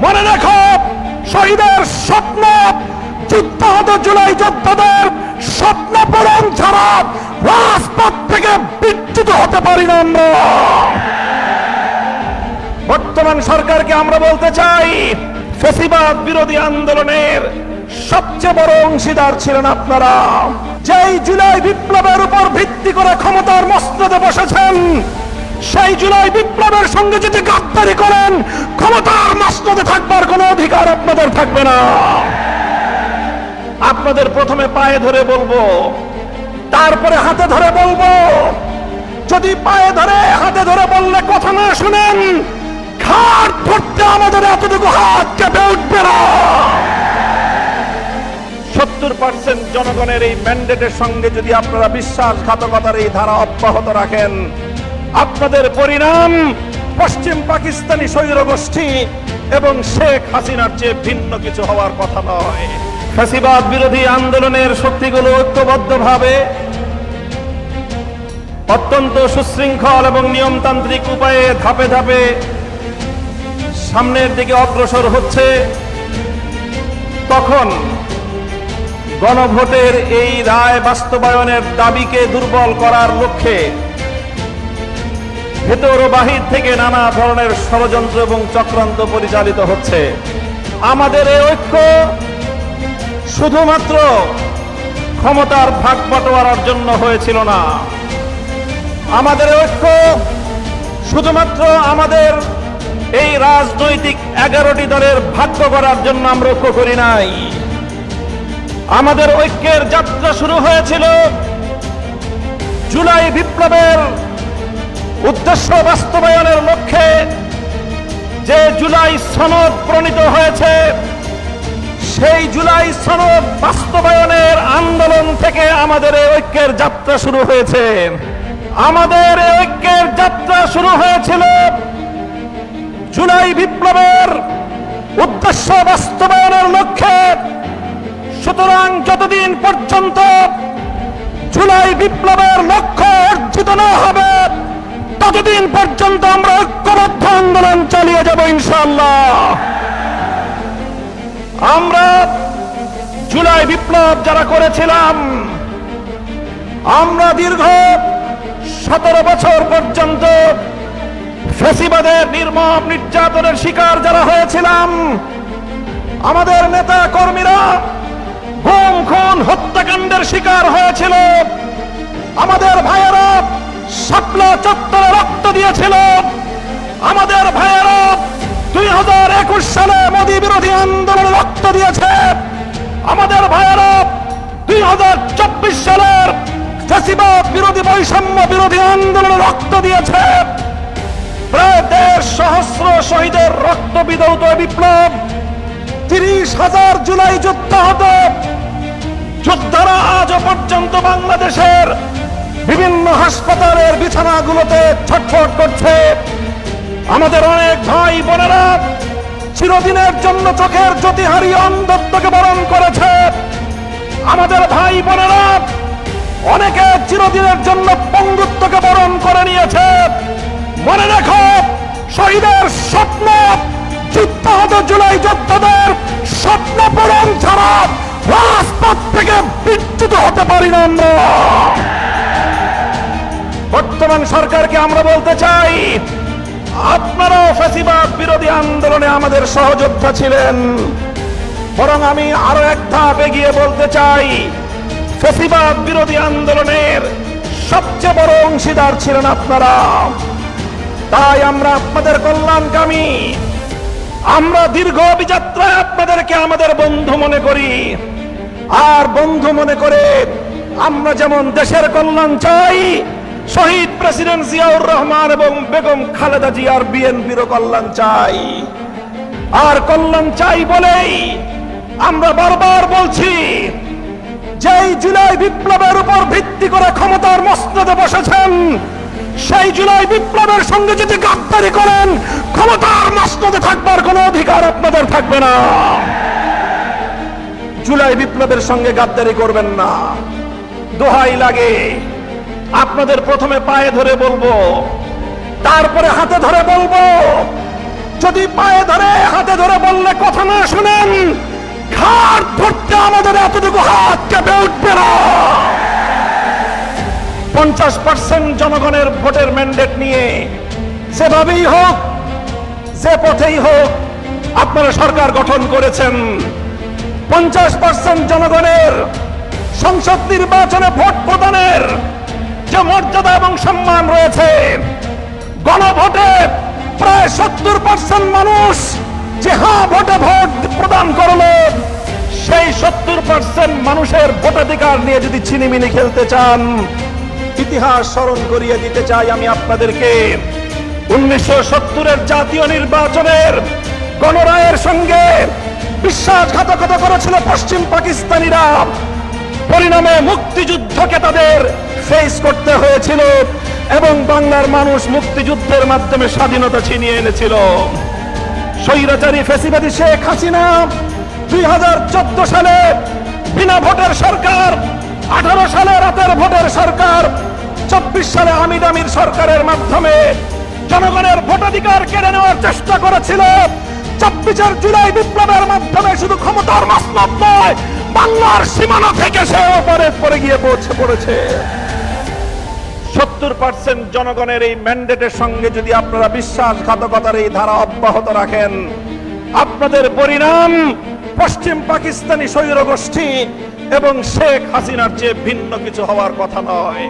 মনে রেখো, শহীদের স্বপ্ন, যুদ্ধাহত জুলাই যোদ্ধাদের স্বপ্ন পূরণ ছাড়া রাজপথ থেকে বিচ্যুত হতে পারি না আমরা। বর্তমান সরকারকে আমরা বলতে চাই, ফ্যাসিবাদ বিরোধী আন্দোলনের সবচেয়ে বড় অংশীদার ছিলেন আপনারা। যেই জুলাই বিপ্লবের উপর ভিত্তি করে ক্ষমতার মসনদে বসেছেন, সেই জুলাই বিপ্লবের সঙ্গে যদি গাদ্দারি করেন, ক্ষমতার মসনদে থাকবার কোনো অধিকার আপনাদের থাকবে না। আপনাদের প্রথমে পায়ে ধরে বলবো, তারপরে হাতে ধরে বলবো। যদি পায়ে ধরে হাতে ধরে বললে কথা না শুনেন, ঘাট ধরতে আমাদের এতটুকু হাত কেঁপে উঠবে না। 70% জনগণের এই ম্যান্ডেটের সঙ্গে যদি আপনারা বিশ্বাসঘাতকতার এই ধারা অব্যাহত রাখেন, আপনাদের পরিণাম পশ্চিম পাকিস্তানি স্বৈরগোষ্ঠী এবং শেখ হাসিনার চেয়ে ভিন্ন কিছু হওয়ার কথা নয়। ফ্যাসিবাদ বিরোধী আন্দোলনের শক্তিগুলো ঐক্যবদ্ধভাবে অত্যন্ত সুশৃঙ্খল এবং নিয়মতান্ত্রিক উপায়ে ধাপে ধাপে সামনের দিকে অগ্রসর হচ্ছে। তখন গণভোটের এই রায় বাস্তবায়নের দাবিকে দুর্বল করার লক্ষ্যে ভেতর ও বাহির থেকে নানা ধরনের ষড়যন্ত্র এবং চক্রান্ত পরিচালিত হচ্ছে। আমাদের এই ঐক্য শুধুমাত্র ক্ষমতার ভাগ বটোয়ারার জন্য হয়েছিল না। আমাদের ঐক্য শুধুমাত্র আমাদের এই রাজনৈতিক 11টি দলের ভাগ্য করার জন্য আমরা ঐক্য করি নাই। আমাদের ঐক্যের যাত্রা শুরু হয়েছিল জুলাই বিপ্লবের উদ্দেশ্য বাস্তবায়নের লক্ষ্যে। যে জুলাই সনদ প্রণীত হয়েছে, সেই জুলাই সনদ বাস্তবায়নের আন্দোলন থেকে আমাদের এই ঐক্যের যাত্রা শুরু হয়েছে। আমাদের এই ঐক্যের যাত্রা শুরু হয়েছিল জুলাই বিপ্লবের উদ্দেশ্য বাস্তবায়নের লক্ষ্যে। সুতরাং যতদিন পর্যন্ত জুলাই বিপ্লবের লক্ষ্য অর্জিত না হবে, ততদিন পর্যন্ত আমরা ঐক্যবদ্ধ আন্দোলন চালিয়ে যাব ইনশাআল্লাহ। আমরা জুলাই বিপ্লব যারা করেছিলাম, আমরা দীর্ঘ 17 বছর পর্যন্ত ফ্যাসিবাদের নির্মম নির্যাতনের শিকার যারা হয়েছিলাম, আমাদের নেতা কর্মীরা গুম খুন হত্যাকাণ্ডের শিকার হয়েছিল, আমাদের ভাইয়েরা শাপলা চত্বরে রক্ত দিয়েছিল, আমাদের ভাইয়েরা 2021 সালে মোদী বিরোধী আন্দোলনে রক্ত দিয়েছে, আমাদের ভাইয়েরা 2024 সালের ফ্যাসিবাদ বিরোধী বৈষম্য বিরোধী আন্দোলনে রক্ত দিয়েছে। প্রায় 1.5 সহস্র শহীদের রক্ত বিধৌত বিপ্লব, 30,000 জুলাই যোদ্ধারা আজও পর্যন্ত বাংলাদেশের বিভিন্ন হাসপাতালের বিছানাগুলোতে ছটফট করছে। আমাদের অনেক ভাই বোনেরা চিরদিনের জন্য চোখের জ্যোতি হারিয়ে অন্ধত্বকে বরণ করেছে। আমাদের ভাই বোনেরা অনেকে চিরদিনের জন্য পঙ্গুত্বকে বরণ করে নিয়েছে। মনে রেখো, শহীদের স্বপ্ন, যুদ্ধাহত জুলাই যোদ্ধাদের স্বপ্ন পূরণ ছাড়া রাজপথ থেকে বিচ্যুত হতে পারি না আমরা। বর্তমান সরকারকে আমরা বলতে চাই, আপনারাও ফ্যাসিবাদ বিরোধী আন্দোলনে আমাদের সহযোদ্ধা ছিলেন। বরং আমি আরো এক ধাপ এগিয়ে বলতে চাই, ফ্যাসিবাদ বিরোধী আন্দোলনের সবচেয়ে বড় অংশীদার ছিলেন আপনারা। তাই আমরা আপনাদের কল্যাণকামী। আমরা দীর্ঘ অভিযাত্রায় আপনাদেরকে আমাদের বন্ধু মনে করি। আর বন্ধু মনে করে আমরা যেমন দেশের কল্যাণ চাই, শহীদ প্রেসিডেন্ট জিয়াউর রহমান এবং বেগম খালেদা জিয়ার বিএনপিরও কল্যাণ চাই। আর কল্যাণ চাই বলেই আমরা বারবার বলছি, যেই জুলাই বিপ্লবের উপর ভিত্তি করে ক্ষমতার মসনদে বসেছেন, সেই জুলাই বিপ্লবের সঙ্গে যদি গাদ্দারি করেন, ক্ষমতার মসনদে থাকবার কোনো অধিকার আপনাদের থাকবে না। জুলাই বিপ্লবের সঙ্গে গাদ্দারি করবেন না। দোহাই লাগে, আপনাদের প্রথমে পায়ে ধরে বলবো, তারপরে হাতে ধরে বলবো। যদি পায়ে ধরে হাতে ধরে বললে তবু হাত কেঁপে উঠবে না। 50% জনগণের ভোটের ম্যান্ডেট নিয়ে যেভাবেই হোক, যে পথেই হোক আপনারা সরকার গঠন করেছেন। 50% জনগণের সংসদ নির্বাচনে ভোট প্রদানের যে মর্যাদা এবং সম্মান রয়েছে, গণভোটে প্রায় 70% মানুষ যে হ্যাঁ ভোটে ভোট প্রদান করলো, সেই 70% মানুষের ভোটাধিকার নিয়ে যদি ছিনিমিনি খেলতে চান, ইতিহাস স্মরণ করিয়ে দিতে চাই আমি আপনাদেরকে। 1970-এর জাতীয় নির্বাচনের গণরায়ের সঙ্গে বিশ্বাসঘাতকতা করেছিল পশ্চিম পাকিস্তানিরা। পরিণামে মুক্তিযুদ্ধকে তাদের ফেস করতে হয়েছিল এবং বাংলার মানুষ মুক্তিযুদ্ধের মাধ্যমে স্বাধীনতা ছিনিয়ে এনেছিল। স্বৈরাচারী ফ্যাসিবাদী শেখ হাসিনা 2014 সালে বিনা ভোটের সরকার, 18 সালে রাতের ভোটের সরকার, 24 সালে আমির আমির সরকারের মাধ্যমে জনগণের ভোটাধিকার কেড়ে নেওয়ার চেষ্টা করেছিল। 24 জুলাই বিপ্লবের মাধ্যমে শুধু ক্ষমতার মসনদ নয়, বাংলার সীমানা থেকে সে ওপারে পড়ে গিয়ে পৌঁছে পড়েছে। 70% জনগণের এই ম্যান্ডেটের সঙ্গে যদি আপনারা বিশ্বাসঘাতকতার এই ধারা অব্যাহত রাখেন, আপনাদের পরিণাম পশ্চিম পাকিস্তানি স্বৈর গোষ্ঠী এবং শেখ হাসিনার চেয়ে ভিন্ন কিছু হওয়ার কথা নয়।